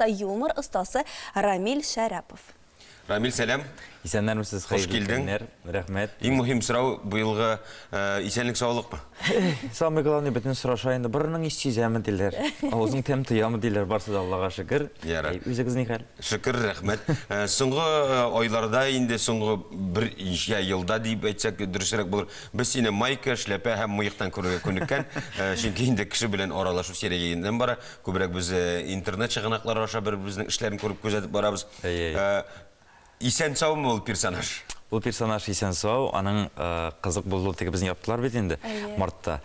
та юмор ұстасы Рамиль Шәрәпов. Рамиль, сәлем. Исәнләрмесез, Хош келдің. Рәхмәт. Иң мөһим сорау быелғы исәнлек саулыкмы? Самый главный бөтен сорашайында бірінің исчезәме диләр. Авызың тәм тоямы диләр, барсы да Аллаға шөкер. Үзегез ни хәл? Шөкер, рәхмәт. Соңгы айларда инде соңгы бер елда дип әйтсәк дөресрәк булыр. Без сине майка, шляпа һәм мыектан күрергә күнеккән. Чөнки инде кеше белән аралашу сирәгәеннән бара. Күбрәк без интернет чыганаклары аша бер-беребезнең эшләрен күреп күзәтеп барабыз. Исән саумы ул персонаж? Ул персонаж исән сау, аның қызық булды теге безне яптылар бит инде мартта.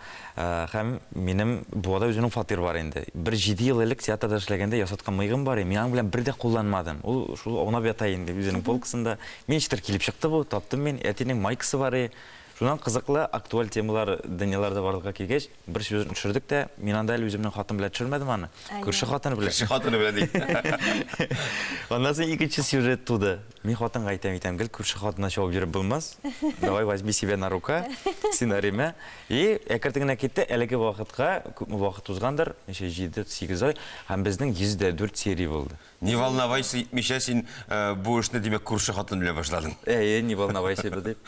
Һәм минем буада үзенең фатир бар инде. Бер 7 ел элек театрда эшләгәндә ясаткан мыегым бар, мин аның белән бер дә кулланмадым. Ул шул аунап ята инде үзенең полкасында. Мин читер килеп чыкты бу, таптым мин, әтинең майкасы бар. Шунан кызыклы актуаль темалар дөньяларда барлыкка килгәч, бер сүзен төшердек тә, мин анда әле үземнең хатын белән төшермәдем аны. Күрше хатыны белән. Күрше хатыны белән ди. Аннан соң икенче сюжет туды. Мин хатынга әйтәм, гел күрше хатына чабып йөреп булмас. Давай возьми себя на рука, сценарийме. И әкертегенә китте, әлеге вакытка, күпме вакыт узгандыр, 7-8 ай, һәм безнең 104 серия булды. Не волновайся, итмичә син бу эшне димәк күрше хатын белән башладың. Не волновайся дип.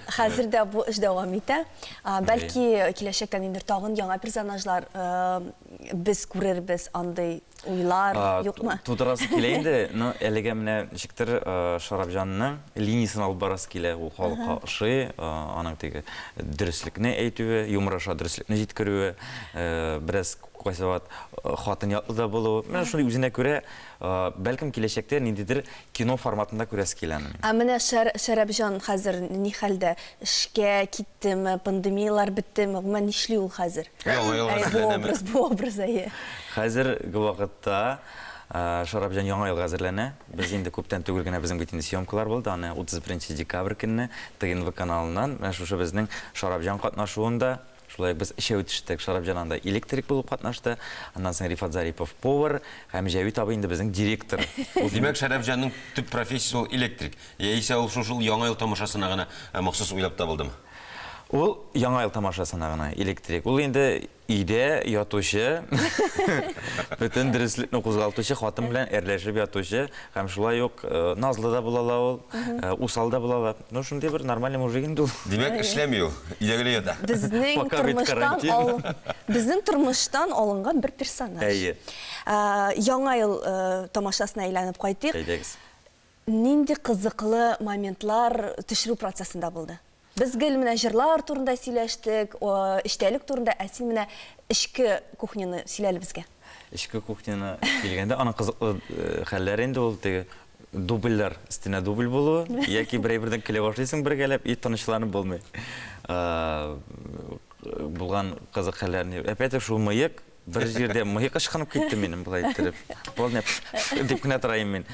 Хәзердә бу эш дәвам итә. Бәлки киләчәктә инде тагын яңа персонажлар без күрербез, андай уйлар юкмы? Тудырасы килә инде, но әлегә менә ничектер Шарапҗанның линиясын алып барасы килә, ул халыкка ошый, аның теге дөреслекне әйтүе, юмораша дөреслекне җиткерүе, бераз кайсават хатын ятлы да булу. Менә шундый үзенә күрә, бәлкем киләчәктә ниндидер кино форматында күрәсе килә. Менә Шәрәпҗан хәзер ни хәлдә? Эшкә киттеме, пандемиялар биттеме, гомумән нишли ул хәзер? Бу образ әйе. Хәзерге вакытта Шарапҗан яңа елга әзерләнә. Без инде күптән түгел генә безнең бит инде съемкалар булды. Аны 31 декабрь көнне ТГНВ каналыннан менә шушы безнең Шарапҗан катнашуында шулай без эшә үтештек. Шарапҗан анда электрик булып катнашты. Аннан соң Рифат Зарипов повар, һәм Җавит абый инде безнең директор. Димәк, Шәрәпҗанның төп профессиясе ул электрик. Яисә ул шул яңа ел тамашасына гына махсус уйлап табылдымы? Ул яңа ел тамашасына гына электрик. Ул инде өйдә ятучы, бөтен дөреслекне кузгалтучы, хатын белән әрләшеп ятучы, һәм шулай ук назлы да була ул, усал да була. Ну шундый бер нормальный мужик инде ул. Димәк, эшләми ул, өйдәгеле ята. Безнең тормыштан алынган бер персонаж. Яңа ел тамашасына әйләнеп кайтыйк. Нинди кызыклы моментлар төшерү процессында булды? Biz gel менә җырлар турында сөйләштек, эштәлек турында, әсин менә эшке кухняны сөйләле безгә. Эшке кухняны килгәндә аның кызыклы хәлләре инде ул теге дубльләр, стена дубль булу, яки берәй-бердән килә башлыйсың бергәләп, и танышланып булмый. Булган кызык хәлләрне, әпәтә шул мыек, бер җирдә мыек ышкынып китте минем булай иттереп. Полный дип кенә торайым мин.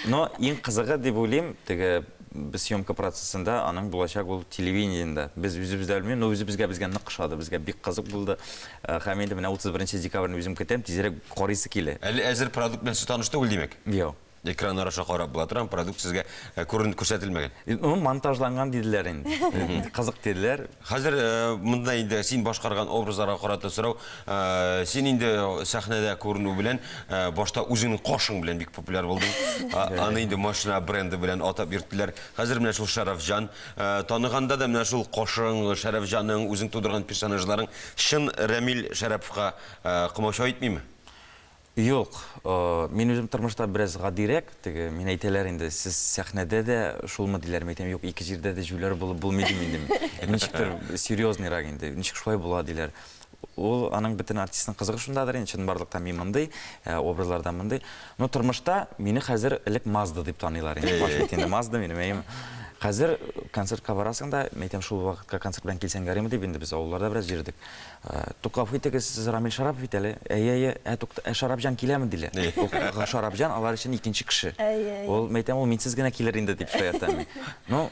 Но иң кызыгы дип уйлыйм, теге biz съемка процессында аның булачак ул телевидениедә. Без үзебездә белмим, но үзебезгә нык кышады, безгә бик кызык булды. Һәм инде менә 31 декабрьне үзем көтәм, тизрәк карыйсы килә. Әле әзер продукт белән танышты ул димәк? Юк. Экран араша карап була торган продукт сезгә күрсәтелмәгән. Ул монтажланган диделәр инде. Кызык диделәр. Хәзер монда инде син башкарган образларга карата сорау, син инде сәхнәдә күренү белән башта үзеңнең кашың белән бик популяр булдың. Аны инде машина бренды белән атап йөрттеләр. Хәзер менә шул Шәрәпҗан, таныганда да менә шул кашың, Шәрәпҗанның үзең тудырган персонажларың чын Рамиль Шәрәповка кымача итмиме? Юк, мин үзем тормышта бераз гадирәк, теге мин әйтәләр инде, сез сәхнәдә дә шулмы диләр, әйтәм, юк, ике җирдә дә җүләр булып булмый инде. Ничектер серьезныйрак инде, ничек шулай була диләр. Ул аның бөтен артистның кызыгы шундадыр, инде барлыкта мин мондый, образларда мондый. Но тормышта мине хәзер элек Мазда дип таныйлар инде. Башка инде Мазда минем әйем. Хәзер концертка барасың да, әйтәм, шул вакытка концерт белән килсәң гәрәме дип инде без авылларда бераз йөрдек. Туктап итегез, сез Рамиль Шарапов бит әле. Шарапҗан киләме диләр. Шарапҗан алар өчен икенче кеше. Ул әйтәм, ул минсез генә килер инде дип шаятам. Ну,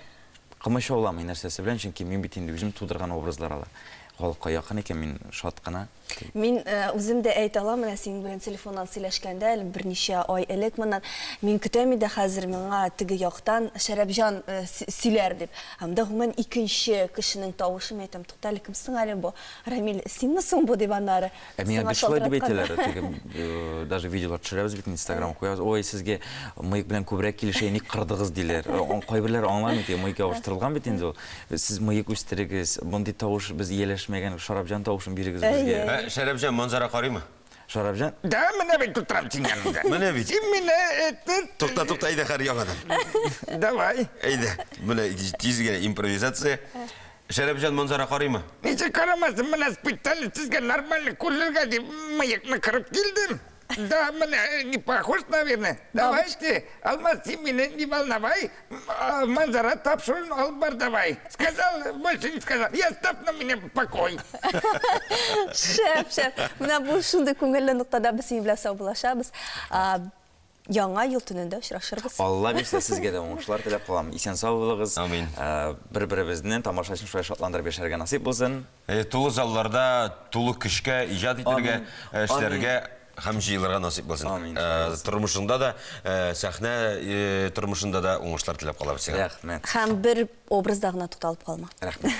кымыша уламый нәрсәсе белән, чөнки мин бит инде үзем тудырган образлар алар. Халыкка якын икән, мин шат кына. Мен үзем дә әйтә алам, менә синең белән телефоннан сөйләшкәндә, берничә ай элек моннан мин көтәм иде хәзер миңа теге яктан Шәрәпҗан сөйләр дип. Һәм дә гомумән икенче кешенең тавышы, мен әйтәм, туктале, кемсең әле бу? Рамил, синме соң бу дип аннары. Миңа бит шулай дип әйтәләр, теге даже видеолар төшерәбез бит Instagram куябыз. Ой, сезгә мыек белән күбрәк килешә, ник кырдыгыз диләр. Кайберләр аңламый, мыек ябыштырылган бит инде ул. Сез мыек үстерегез, мондый тавыш без ияләшмәгән Шәрәпҗан тавышын бирегез безгә. Шәрәпҗан манзара карыймы? Шәрәпҗан? Да, менә бит тутырам син янында. Менә бит. Син мине Тукта, әйдә хәр яңадан. Давай. Әйдә, менә тиз генә импровизация. Шәрәпҗан манзара карыймы? Ничек карамасын, менә специально сезгә нормально күрергә дип мыекны кырып килдем. Да, менә не похож, наверное. Давайте, Алмаз, син мине не волновай. Манзара тапшырын алып бар давай. Сказал, больше не сказал. Я оставь на меня покой. Шәп. Менә бу шундый күңелле нуктада без синең белән саубуллашабыз. Яңа ел төнендә очрашырбыз. Алла бирсә, сезгә дә уңышлар теләп калам. Исән сау булыгыз. Амин. Бер-беребезне тамашачын шулай шатландырып яшәргә насыйп булсын. Тулы залларда, тулы көчкә иҗат итәргә, эшләргә һәм җыелырга насыйп булсын. Тормышында да, сәхнә тормышында да уңышлар теләп калабыз сиңа. Рәхмәт. Һәм бер образда гына тукталып калма. Рәхмәт.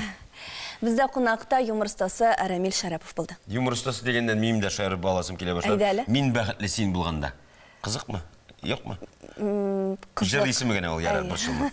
Бездә кунакта юмор остасы Рамил Шәрәпов булды. Юмор остасы дигәндән минем дә шәһәр баласым килә башлады. Әйдә әле. Мин бәхетле син булганда. Кызыкмы? Юкмы? Җыр исеме генә ул ярар борчылма.